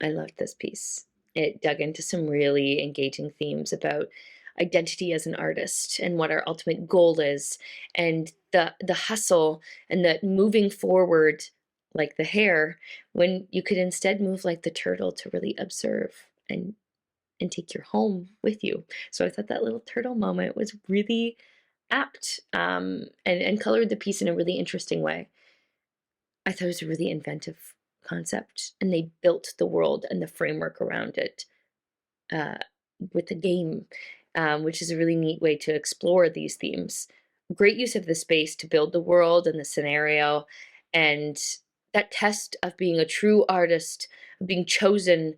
I loved this piece. It dug into some really engaging themes about identity as an artist and what our ultimate goal is, and the hustle and the moving forward like the hare when you could instead move like the turtle to really observe and take your home with you. So I thought that little turtle moment was really apt, and colored the piece in a really interesting way. I thought it was a really inventive concept, and they built the world and the framework around it uh, with the game, which is a really neat way to explore these themes. Great use of the space to build the world and the scenario, and that test of being a true artist, of being chosen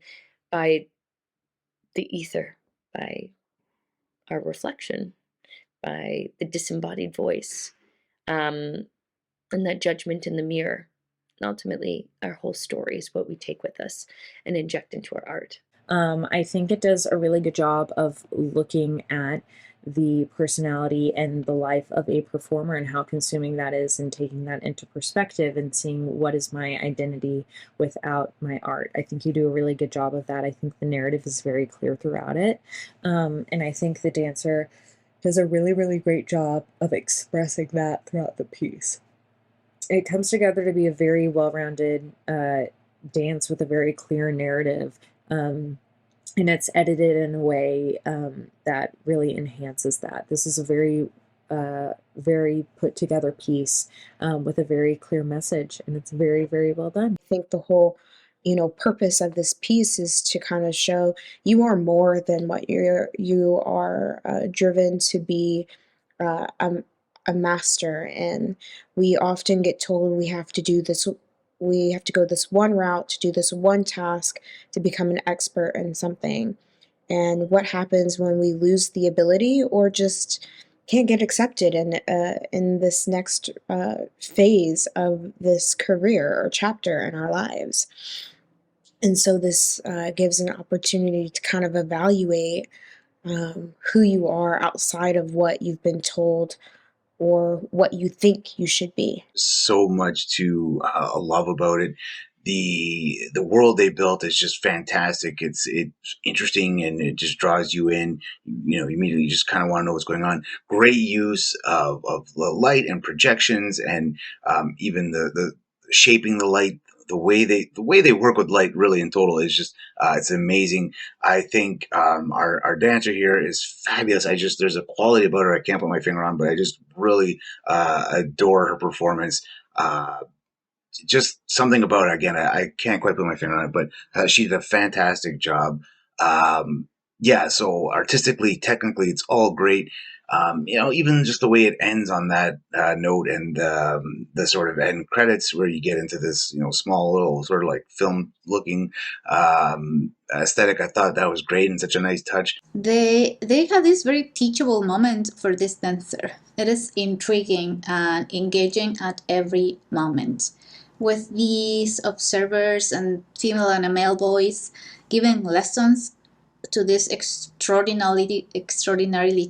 by the ether, by our reflection, by the disembodied voice, um, and that judgment in the mirror. And ultimately, our whole story is what we take with us and inject into our art. I think it does a really good job of looking at the personality and the life of a performer and how consuming that is, and taking that into perspective and seeing what is my identity without my art. I think you do a really good job of that. I think the narrative is very clear throughout it. And I think the dancer does a really, really great job of expressing that throughout the piece. It comes together to be a very well-rounded dance with a very clear narrative. And it's edited in a way that really enhances that. This is a very put together piece with a very clear message, and it's very, very well done. I think the whole, purpose of this piece is to kind of show you are more than what you are driven to be a master. And we often get told we have to do this. We have to go this one route to do this one task to become an expert in something. And what happens when we lose the ability or just can't get accepted in this next phase of this career or chapter in our lives? And so this gives an opportunity to kind of evaluate who you are outside of what you've been told or what you think you should be. So much to love about it. The world they built is just fantastic. It's interesting, and it just draws you in. You immediately just kind of want to know what's going on. Great use of the light and projections, and even the shaping the light. The way they work with light really in total is just it's amazing. I think our dancer here is fabulous. There's a quality about her I can't put my finger on, but I just really adore her performance. Just something about it. Again, I can't quite put my finger on it, but she did a fantastic job. Yeah, so artistically, technically, it's all great. Even just the way it ends on that note, and the sort of end credits where you get into this, small little sort of like film looking aesthetic. I thought that was great and such a nice touch. They have this very teachable moment for this dancer. It is intriguing and engaging at every moment, with these observers and female and male boys giving lessons to this extraordinarily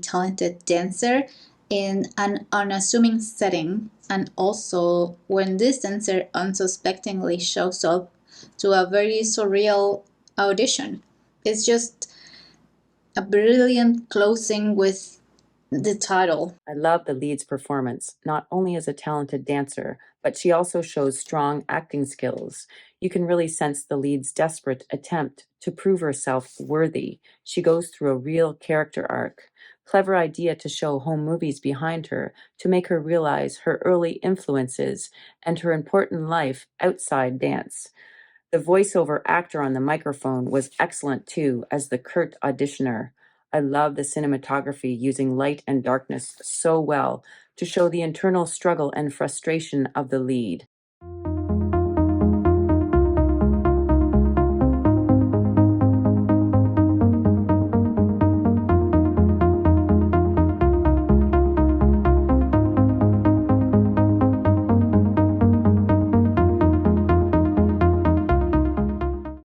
talented dancer in an unassuming setting. And also when this dancer unsuspectingly shows up to a very surreal audition. It's just a brilliant closing with the title. I love the lead's performance, not only as a talented dancer, but she also shows strong acting skills. You can really sense the lead's desperate attempt to prove herself worthy. She goes through a real character arc. Clever idea to show home movies behind her to make her realize her early influences and her important life outside dance. The voiceover actor on the microphone was excellent too, as the curt auditioner. I love the cinematography using light and darkness so well to show the internal struggle and frustration of the lead.